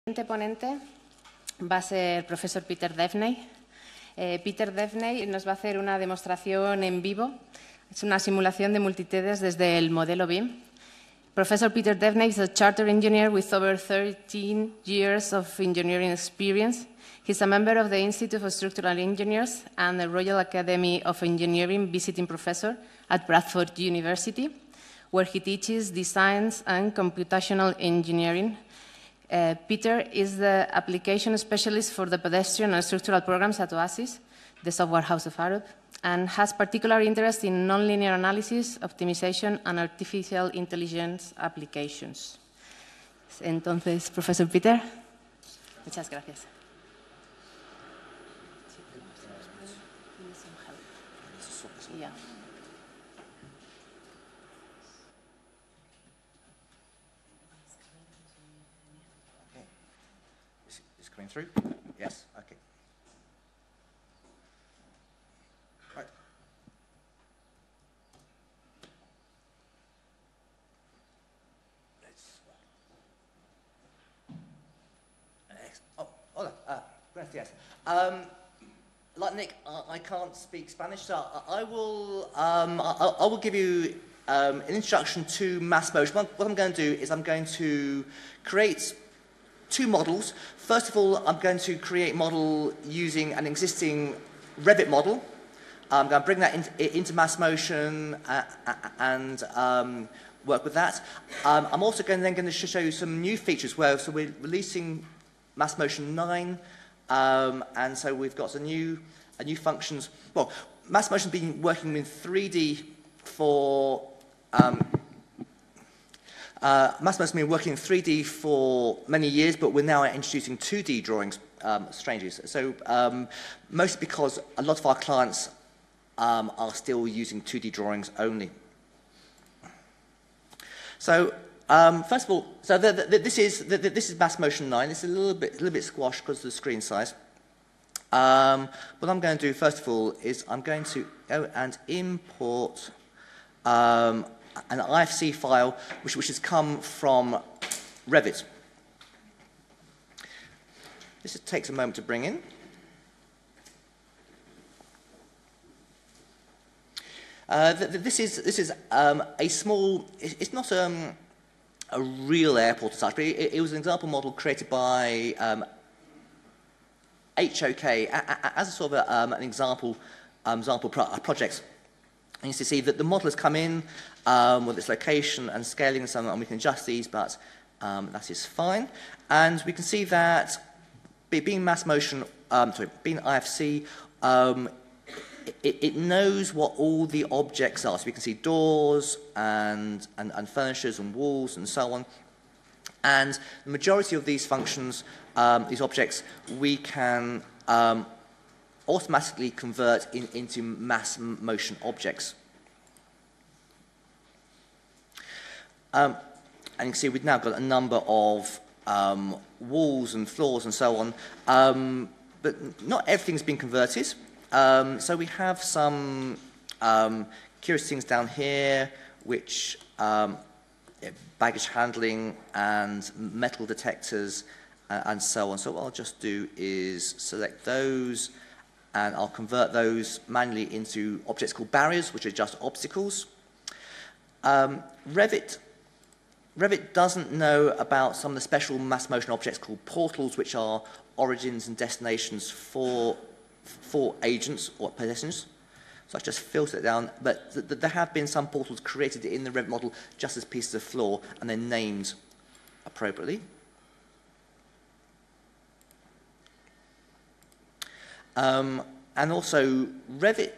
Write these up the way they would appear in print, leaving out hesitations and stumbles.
El siguiente ponente va a ser el profesor Peter Devney. Peter Devney nos va a hacer una demostración en vivo. Es una simulación de multitedes desde el modelo BIM. Professor Peter Devney is a chartered engineer with over 13 years of engineering experience. He's a member of the Institute of Structural Engineers and the Royal Academy of Engineering visiting professor at Bradford University, where he teaches design and computational engineering. Peter is the application specialist for the pedestrian and structural programs at Oasis, the software house of Arup, and has particular interest in nonlinear analysis, optimization, and artificial intelligence applications. Entonces, profesor Peter, muchas gracias. Yeah. Coming through? Yes, okay. Right. Hola, gracias. Like Nick, I can't speak Spanish, so I will give you an introduction to mass motion. What I'm going to do is I'm going to create two models. First of all, I'm going to create a model using an existing Revit model. I'm going to bring that into mass motion and work with that. I'm also going to show you some new features. So we're releasing Mass Motion 9, and so we've got some new functions. Well, Mass Motion's been working with 3D for Mass Motion's been working in 3D for many years, but we're now introducing 2D drawings, strangely. So mostly because a lot of our clients are still using 2D drawings only. So first of all, so this is Mass Motion 9. It's a little bit squashed because of the screen size. What I'm going to do first of all is I'm going to go and import an IFC file which has come from Revit. This takes a moment to bring in. This is a small. It's not a real airport as such, but it was an example model created by HOK as a sort of an example project. And you see that the model has come in with its location and scaling and so on, and we can adjust these, but that is fine. And we can see that being mass motion, being IFC, it knows what all the objects are. So we can see doors and furnitures and walls and so on. And the majority of these functions, these objects, we can automatically convert into mass motion objects. And you can see we've now got a number of walls and floors and so on, but not everything's been converted. So we have some curious things down here, which baggage handling and metal detectors and so on. So what I'll just do is select those, and I'll convert those manually into objects called barriers, which are just obstacles. Revit doesn't know about some of the special mass motion objects called portals, which are origins and destinations for agents or pedestrians. So I just filtered it down, but there have been some portals created in the Revit model just as pieces of floor, and they're named appropriately. And also, Revit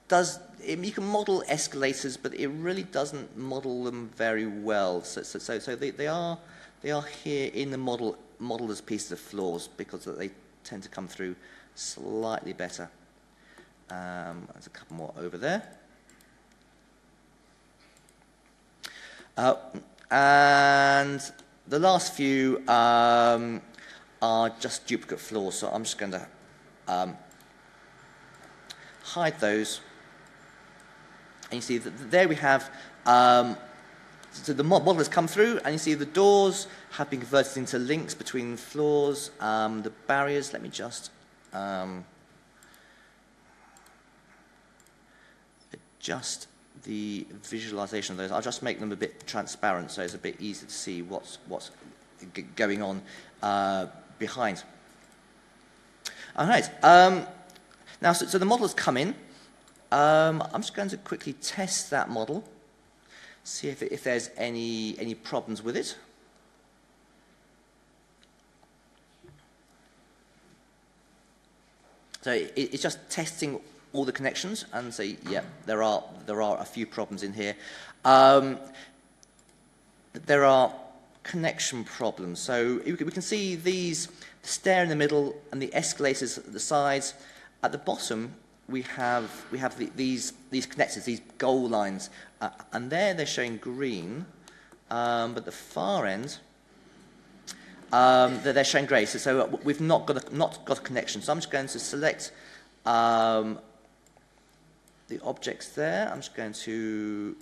does, you can model escalators, but it really doesn't model them very well. So they are here in the model as pieces of floors because they tend to come through slightly better. There's a couple more over there. And the last few are just duplicate floors, so I'm just going to hide those. And you see that there we have So the model has come through, and you see the doors have been converted into links between floors. The barriers, let me just adjust the visualization of those. I'll just make them a bit transparent so it's a bit easier to see what's going on behind. All right. Now, so the model has come in. I'm just going to quickly test that model, see if there's any problems with it. So it's just testing all the connections and say, yeah, there are a few problems in here. There are connection problems. So we can see the stair in the middle and the escalators at the sides. At the bottom, we have these connectors, these goal lines, and they're showing green, but the far end, they're showing grey. So we've not got a connection. So I'm just going to select the objects there. I'm just going to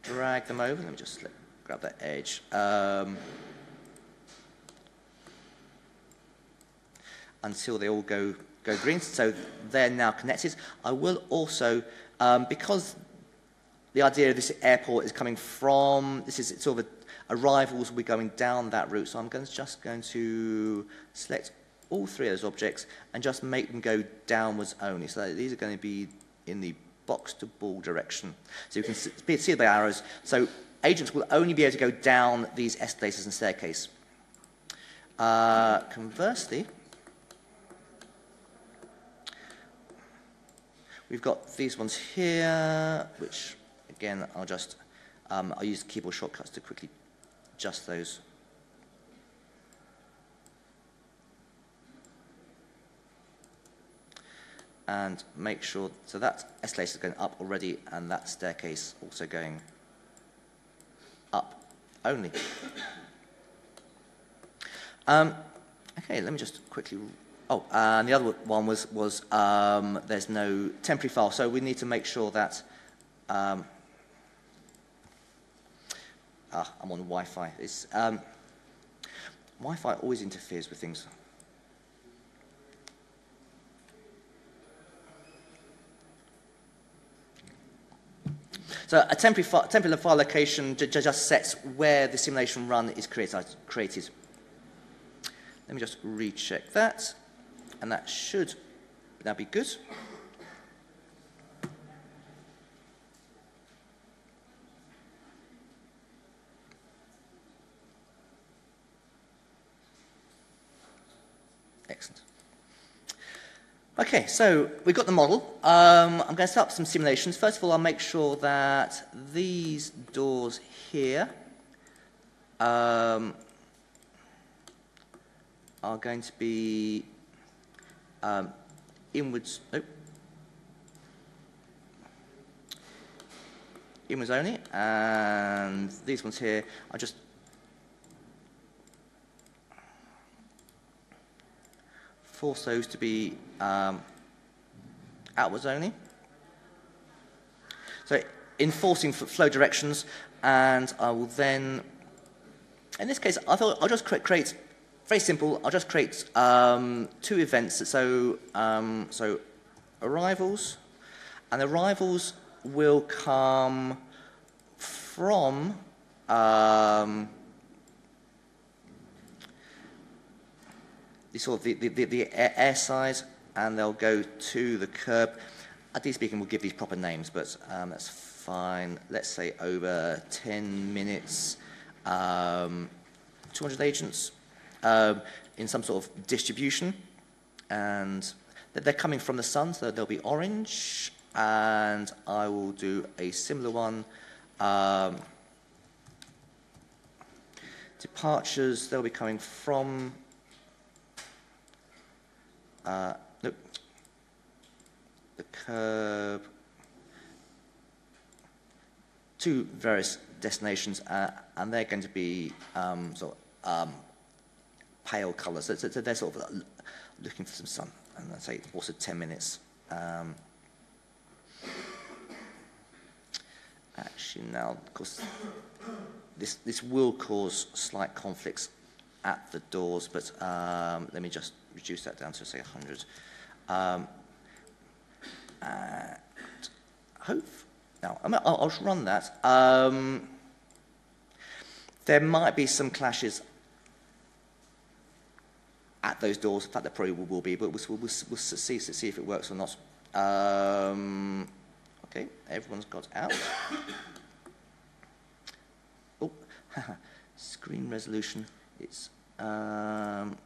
drag them over. Let me just grab that edge. Until they all go green. So they're now connected. I will also, because the idea of this airport is coming from, this is sort of arrivals, we're going down that route. So I'm just going to select all three of those objects and just make them go downwards only. So these are going to be in the box to ball direction. So you can see the arrows. So agents will only be able to go down these escalators and staircase. Conversely, we've got these ones here, which again I'll use the keyboard shortcuts to quickly adjust those. And make sure, so that escalator is going up already, and that staircase also going up only. Okay, let me just quickly. Oh, and the other one was there's no temporary file, so we need to make sure that. I'm on Wi-Fi. Wi-Fi always interferes with things. So a temporary file location just sets where the simulation run is created. Let me just recheck that, and that should now be good. Excellent. Okay, so we've got the model. I'm going to set up some simulations. First of all, I'll make sure that these doors here are going to be inwards. Nope. Inwards only, and these ones here are just force those to be outwards only. So enforcing flow directions, and I will then, in this case, I thought I'll just create, very simple, I'll just create 2 events. So, so arrivals, and arrivals will come from the air side, and they'll go to the curb. Ideally speaking, we'll give these proper names, but that's fine. Let's say over 10 minutes, 200 agents in some sort of distribution, and they're coming from the sun, so they'll be orange, and I will do a similar one. Departures, they'll be coming from nope, the curb to various destinations, and they're going to be pale colours. So they're sort of looking for some sun, and I'd say also 10 minutes. actually now, of course, this will cause slight conflicts at the doors, but let me just reduce that down to, say, 100. Now, I'll just run that. There might be some clashes at those doors. In fact, there probably will be, but we'll see if it works or not. Okay, everyone's got out. Oh, screen resolution. It's awesome.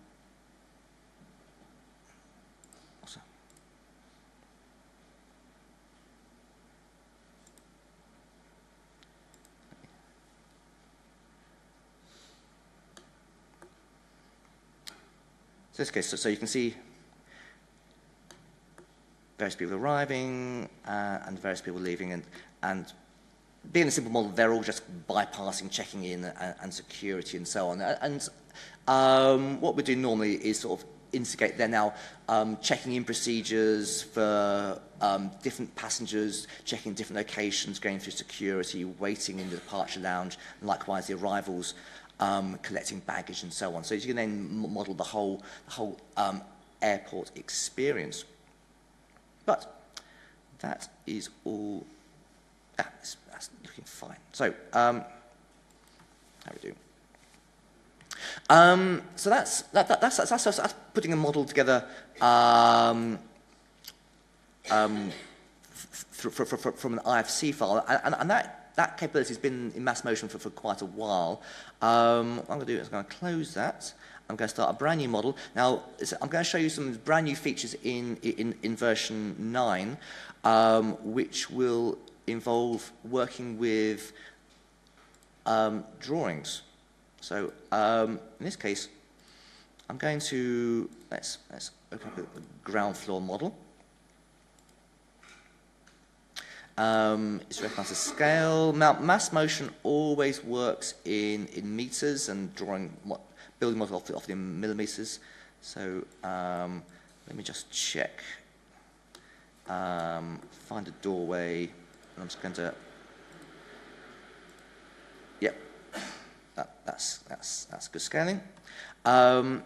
So this case, so you can see various people arriving and various people leaving, and being a simple model, they're all just bypassing checking in and security and so on. And what we do normally is sort of instigate, they're now checking in procedures for different passengers, checking different locations, going through security, waiting in the departure lounge, and likewise the arrivals, collecting baggage and so on. So you can then model the whole airport experience. But that is all. That's looking fine. So how are we doing? So that's putting a model together from an IFC file, and that capability has been in mass motion for quite a while. What I'm going to do is I'm going to close that. I'm going to start a brand new model. Now, I'm going to show you some brand new features in version 9, which will involve working with drawings. So in this case, I'm going to, let's open up the ground floor model. It's recognized as scale. Now, mass motion always works in meters and building model off in millimeters. So let me just check. Find a doorway. And I'm just going to. Yep, that's good scaling. And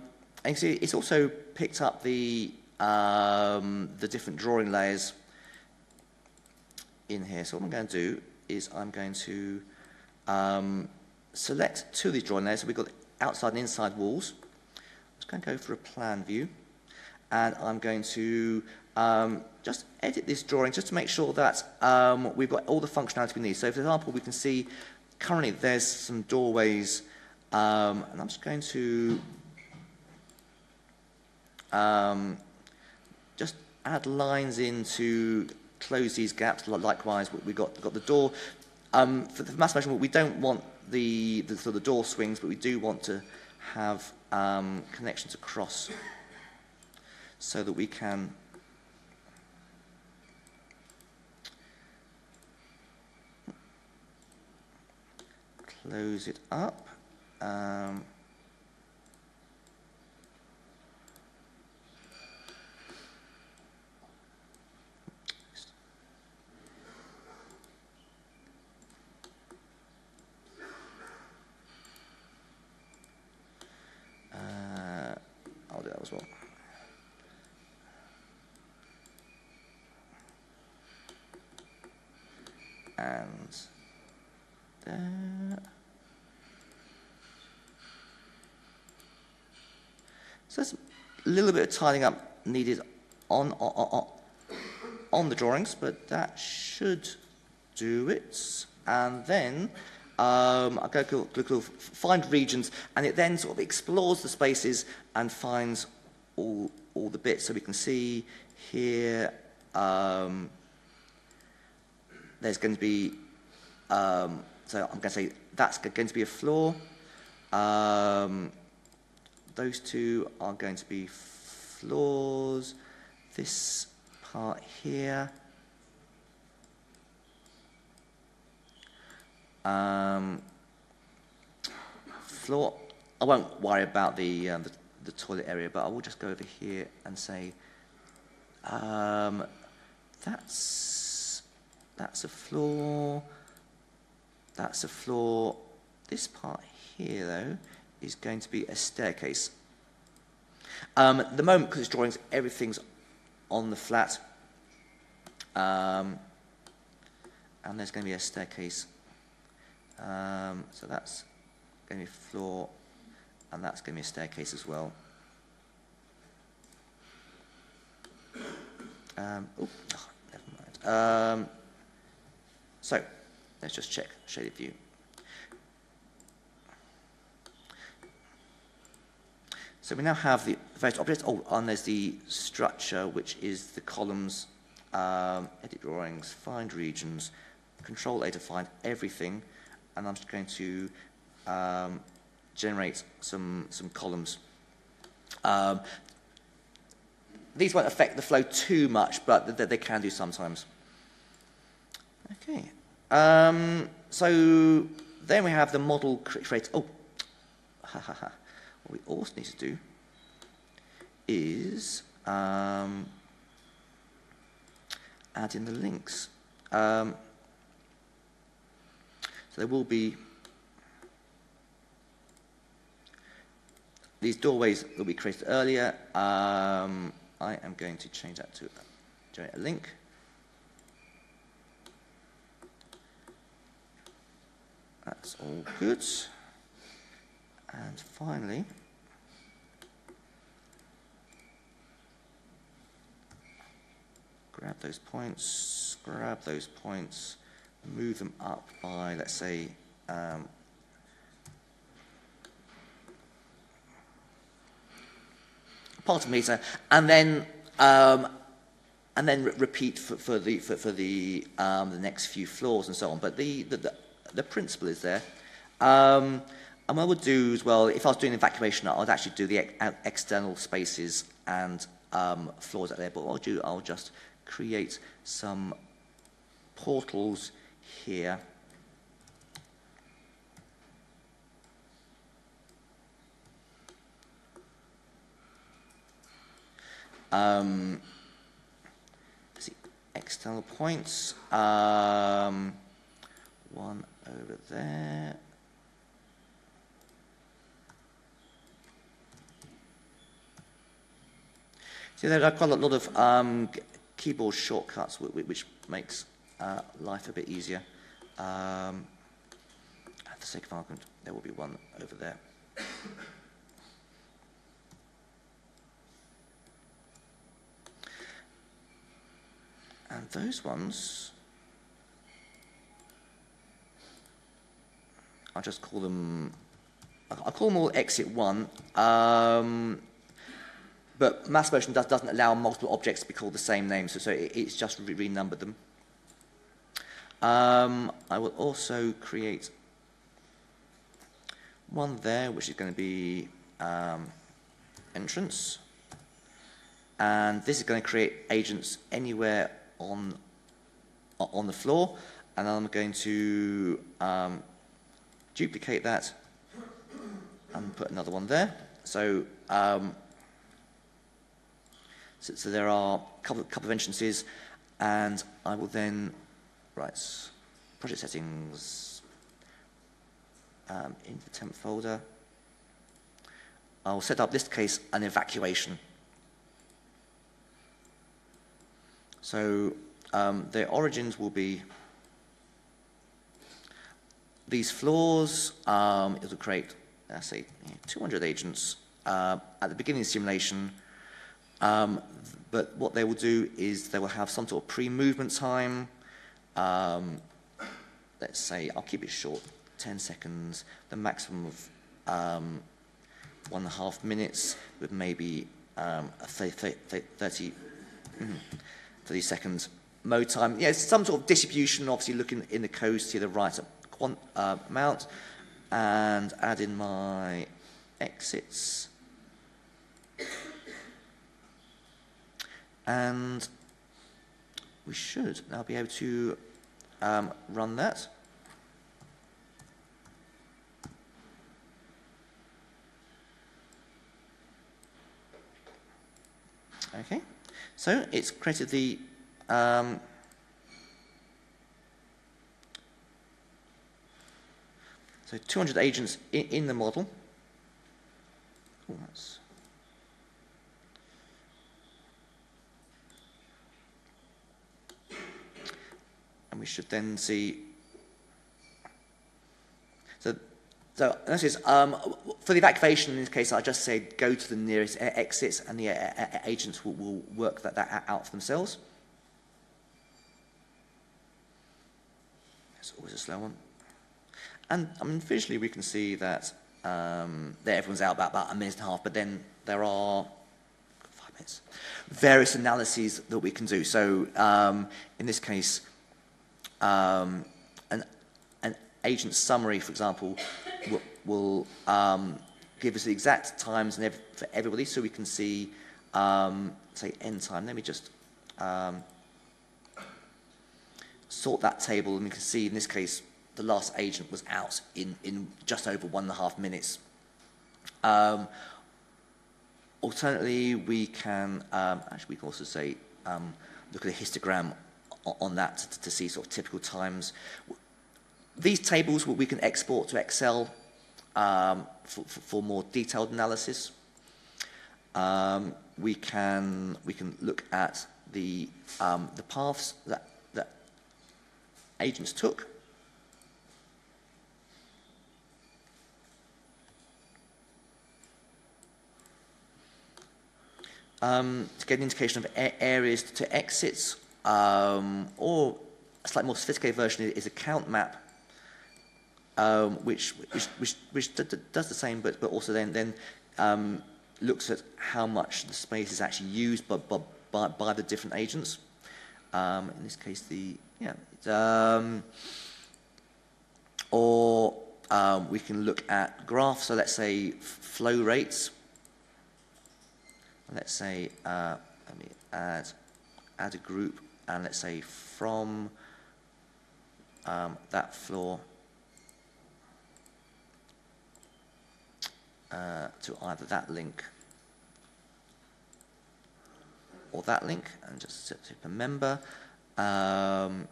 you see, it's also picked up the different drawing layers in here. So what I'm going to do is I'm going to select two of these drawing layers. So we've got outside and inside walls. I'm just going to go for a plan view, and I'm going to just edit this drawing just to make sure that we've got all the functionality we need. So for example, we can see currently there's some doorways, and I'm just going to just add lines in to close these gaps. Likewise, we've got the door. For the mass motion, we don't want the door swings, but we do want to have connections across so that we can close it up. I'll do that as well. And there. So there's a little bit of tidying up needed on the drawings, but that should do it. And then I'll go find regions, and it then sort of explores the spaces and finds all the bits. So we can see here there's going to be, so I'm going to say that's going to be a floor. Those two are going to be floors. This part here. Floor. I won't worry about the toilet area, but I will just go over here and say that's a floor. That's a floor. This part here, though, is going to be a staircase. At the moment, because it's drawings, everything's on the flat. And there's going to be a staircase. So that's going to be a floor, and that's going to be a staircase as well. Never mind. So let's just check shaded view. So we now have the various objects. Oh, and there's the structure, which is the columns, edit drawings, find regions, Control A to find everything, and I'm just going to generate some columns. These won't affect the flow too much, but they can do sometimes. Okay. So then we have the model create. Oh, what we also need to do is add in the links. So there will be these doorways that we created earlier. I am going to change that to generate a link. That's all good. And finally, grab those points, move them up by, let's say, part of a meter, and then repeat for the next few floors and so on. But the principle is there. And what I would do as well, if I was doing evacuation, I would actually do the external spaces and floors out there. But what I'll do, I'll just create some portals here. Let's see, external points. One over there. See, there are quite a lot of keyboard shortcuts, which makes life a bit easier. At the sake of argument, there will be one over there. And those ones, I'll just call them, I'll call them all exit 1. But mass motion doesn't allow multiple objects to be called the same name, so it's just renumbered them. I will also create one there, which is going to be entrance. And this is going to create agents anywhere on the floor. And I'm going to duplicate that and put another one there. So so there are a couple of entrances, and I will then project settings in the temp folder. I'll set up this case an evacuation. So their origins will be these floors. It will create, let's say, 200 agents at the beginning of the simulation. But what they will do is they will have some sort of pre-movement time. Let's say, I'll keep it short, 10 seconds, the maximum of 1.5 minutes with maybe 30 seconds mode time. Yeah, some sort of distribution, obviously looking in the code to the right amount, and add in my exits. And we should now be able to run that. Okay, so it's created the So 200 agents in the model. Ooh, and we should then see. So this is, for the evacuation in this case, I just say go to the nearest exits, and the agents will work that out for themselves. It's always a slow one. And I mean, visually we can see that everyone's out about a minute and a half, but then there are 5 minutes. Various analyses that we can do. So in this case, an agent summary, for example, will give us the exact times for everybody, so we can see, say, end time. Let me just sort that table, and we can see in this case the last agent was out in just over 1.5 minutes. Alternatively, we can actually we can also say look at a histogram on that to see sort of typical times. These tables we can export to Excel for more detailed analysis. We can look at the paths that agents took. To get an indication of areas to exits, or a slightly more sophisticated version is a count map, which does the same, but also then looks at how much the space is actually used by the different agents. In this case, or we can look at graphs. So let's say flow rates. Let's say let me add a group, and let's say from that floor to either that link or that link, and just set a member. In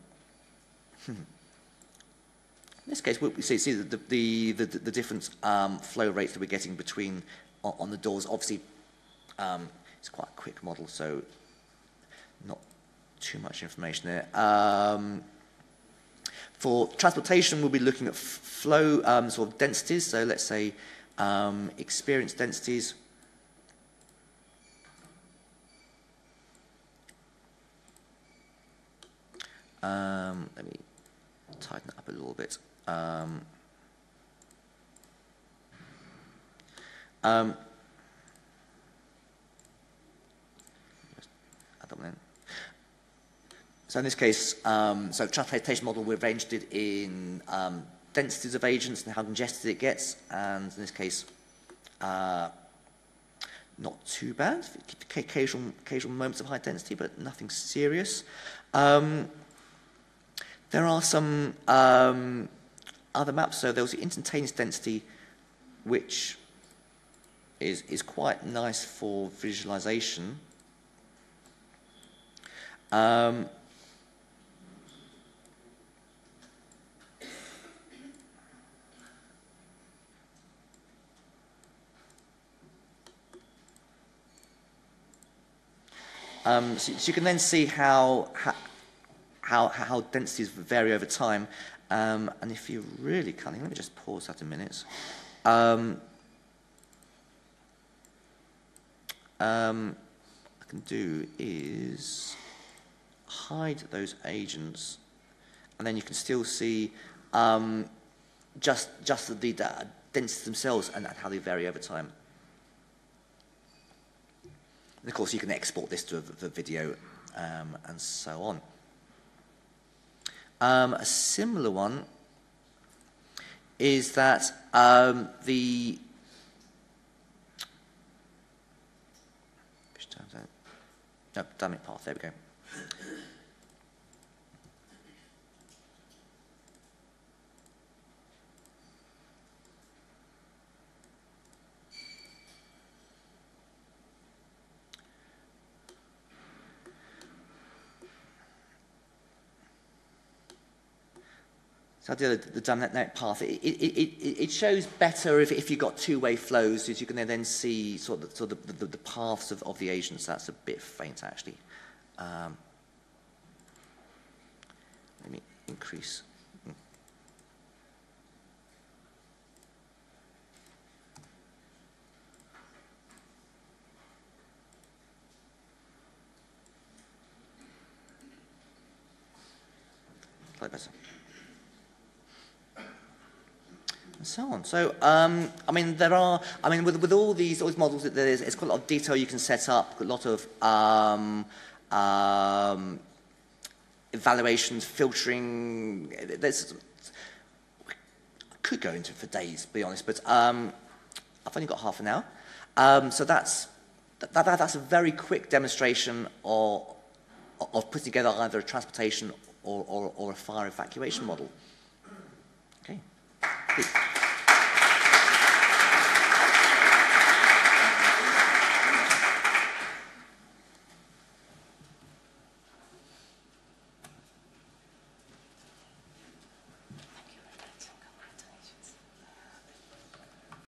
this case, we see the different flow rates that we're getting between on the doors. Obviously, it's quite a quick model, so not too much information there. For transportation, we'll be looking at flow sort of densities. So let's say experience densities. Let me tighten it up a little bit. So in this case, so transportation model, we've arranged it in densities of agents and how congested it gets, and in this case, not too bad. Occasional moments of high density, but nothing serious. There are some other maps. So there was the instantaneous density, which is quite nice for visualization. So you can then see how densities vary over time, and if you're really cunning, let me just pause that a minute. What I can do is hide those agents, and then you can still see just the densities themselves and how they vary over time. And of course, you can export this to the video and so on. A similar one is that the dynamic path. There we go. So I did the dynamic path. It shows better if you've got two-way flows, so you can then see sort of the paths of the agents. That's a bit faint, actually. Let me increase. Slightly better. And so on. So, I mean, with all these models, it's quite a lot of detail you can set up, a lot of evaluations, filtering. I could go into it for days, to be honest, but I've only got half an hour. So that's a very quick demonstration of putting together either a transportation or a fire evacuation model. Okay.